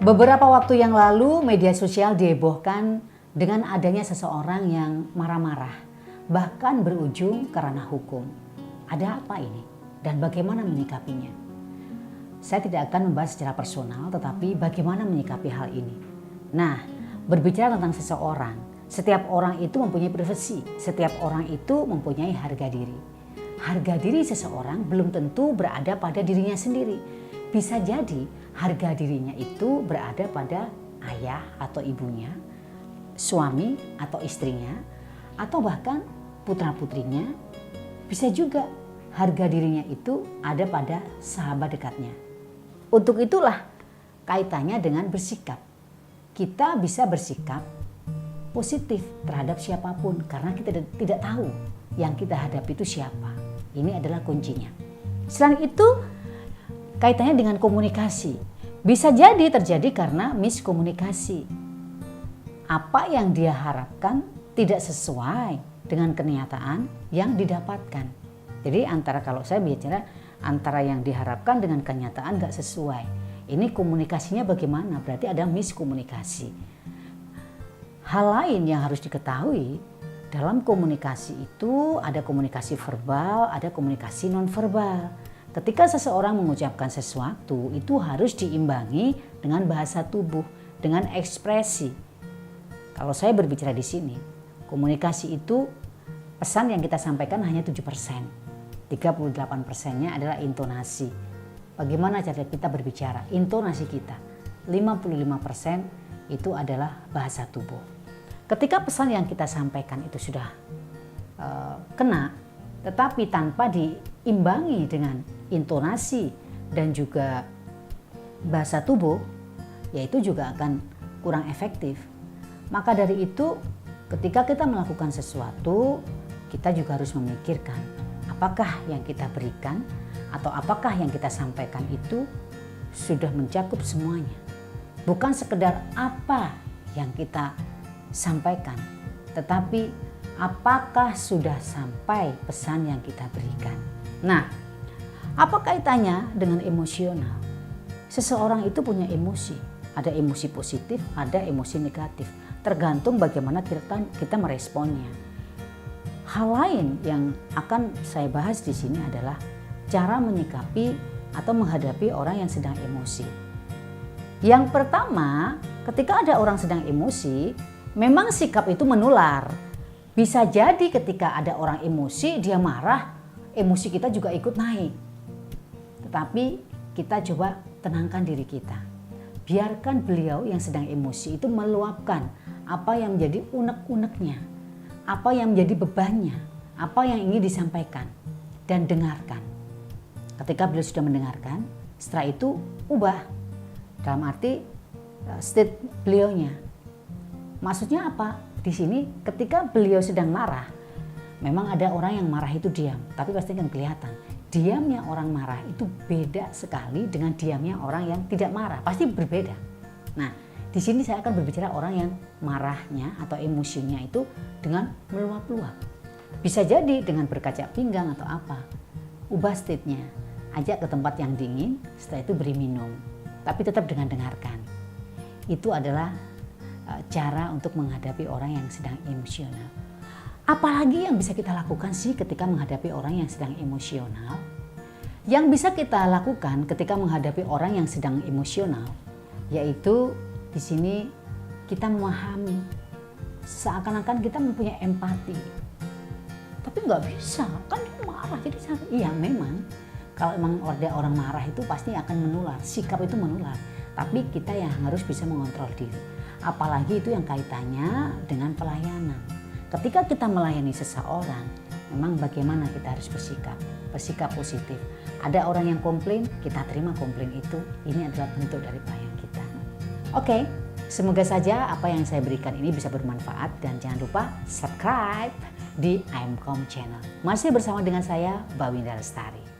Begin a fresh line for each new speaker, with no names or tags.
Beberapa waktu yang lalu media sosial dihebohkan dengan adanya seseorang yang marah-marah, bahkan berujung karena hukum. Ada apa ini dan bagaimana menyikapinya? Saya tidak akan membahas secara personal, tetapi bagaimana menyikapi hal ini. Nah, berbicara tentang seseorang, setiap orang itu mempunyai privasi, setiap orang itu mempunyai harga diri. Harga diri seseorang belum tentu berada pada dirinya sendiri. Bisa jadi harga dirinya itu berada pada ayah atau ibunya, suami atau istrinya, atau bahkan putra-putrinya. Bisa juga harga dirinya itu ada pada sahabat dekatnya. Untuk itulah kaitannya dengan bersikap. Kita bisa bersikap positif terhadap siapapun karena kita tidak tahu yang kita hadapi itu siapa. Ini adalah kuncinya. Selain itu, kaitannya dengan komunikasi. Bisa jadi terjadi karena miskomunikasi. Apa yang dia harapkan tidak sesuai dengan kenyataan yang didapatkan. Jadi kalau saya bicara antara yang diharapkan dengan kenyataan gak sesuai. Ini komunikasinya bagaimana? Berarti ada miskomunikasi. Hal lain yang harus diketahui, dalam komunikasi itu ada komunikasi verbal, ada komunikasi nonverbal. Ketika seseorang mengucapkan sesuatu itu harus diimbangi dengan bahasa tubuh, dengan ekspresi. Kalau saya berbicara di sini, komunikasi itu pesan yang kita sampaikan hanya 7%. 38%-nya adalah intonasi. Bagaimana cara kita berbicara? Intonasi kita. 55% itu adalah bahasa tubuh. Ketika pesan yang kita sampaikan itu sudah kena, tetapi tanpa diimbangi dengan intonasi dan juga bahasa tubuh, yaitu juga akan kurang efektif. Maka dari itu, ketika kita melakukan sesuatu, kita juga harus memikirkan apakah yang kita berikan atau apakah yang kita sampaikan itu sudah mencakup semuanya. Bukan sekedar apa yang kita sampaikan, tetapi apakah sudah sampai pesan yang kita berikan. Nah, apa kaitannya dengan emosional? Seseorang itu punya emosi, ada emosi positif, ada emosi negatif, tergantung bagaimana kita meresponnya. Hal lain yang akan saya bahas di sini adalah cara menyikapi atau menghadapi orang yang sedang emosi. Yang pertama, ketika ada orang sedang emosi, memang sikap itu menular. Bisa jadi ketika ada orang emosi, dia marah, emosi kita juga ikut naik. Tetapi kita coba tenangkan diri kita. Biarkan beliau yang sedang emosi itu meluapkan apa yang menjadi unek-uneknya, apa yang menjadi bebannya, apa yang ingin disampaikan, dan dengarkan. Ketika beliau sudah mendengarkan, setelah itu ubah. Dalam arti state beliaunya. Maksudnya apa? Di sini ketika beliau sedang marah, memang ada orang yang marah itu diam, tapi pasti kan kelihatan. Diamnya orang marah itu beda sekali dengan diamnya orang yang tidak marah, pasti berbeda. Nah, di sini saya akan berbicara orang yang marahnya atau emosinya itu dengan meluap-luap. Bisa jadi dengan berkaca pinggang atau apa. Ubah state-nya, ajak ke tempat yang dingin, setelah itu beri minum. Tapi tetap dengan dengarkan. Itu adalah cara untuk menghadapi orang yang sedang emosional. Apalagi yang bisa kita lakukan sih ketika menghadapi orang yang sedang emosional? Yang bisa kita lakukan ketika menghadapi orang yang sedang emosional, yaitu di sini kita memahami, seakan-akan kita mempunyai empati. Tapi nggak bisa, kan dia marah. Jadi iya memang, kalau memang ada orang marah itu pasti akan menular, sikap itu menular. Tapi kita yang harus bisa mengontrol diri. Apalagi itu yang kaitannya dengan pelayanan. Ketika kita melayani seseorang, memang bagaimana kita harus bersikap positif. Ada orang yang komplain, kita terima komplain itu. Ini adalah bentuk dari pelayanan kita. Oke, semoga saja apa yang saya berikan ini bisa bermanfaat dan jangan lupa subscribe di IMCOM channel. Masih bersama dengan saya, Bawinda Lestari.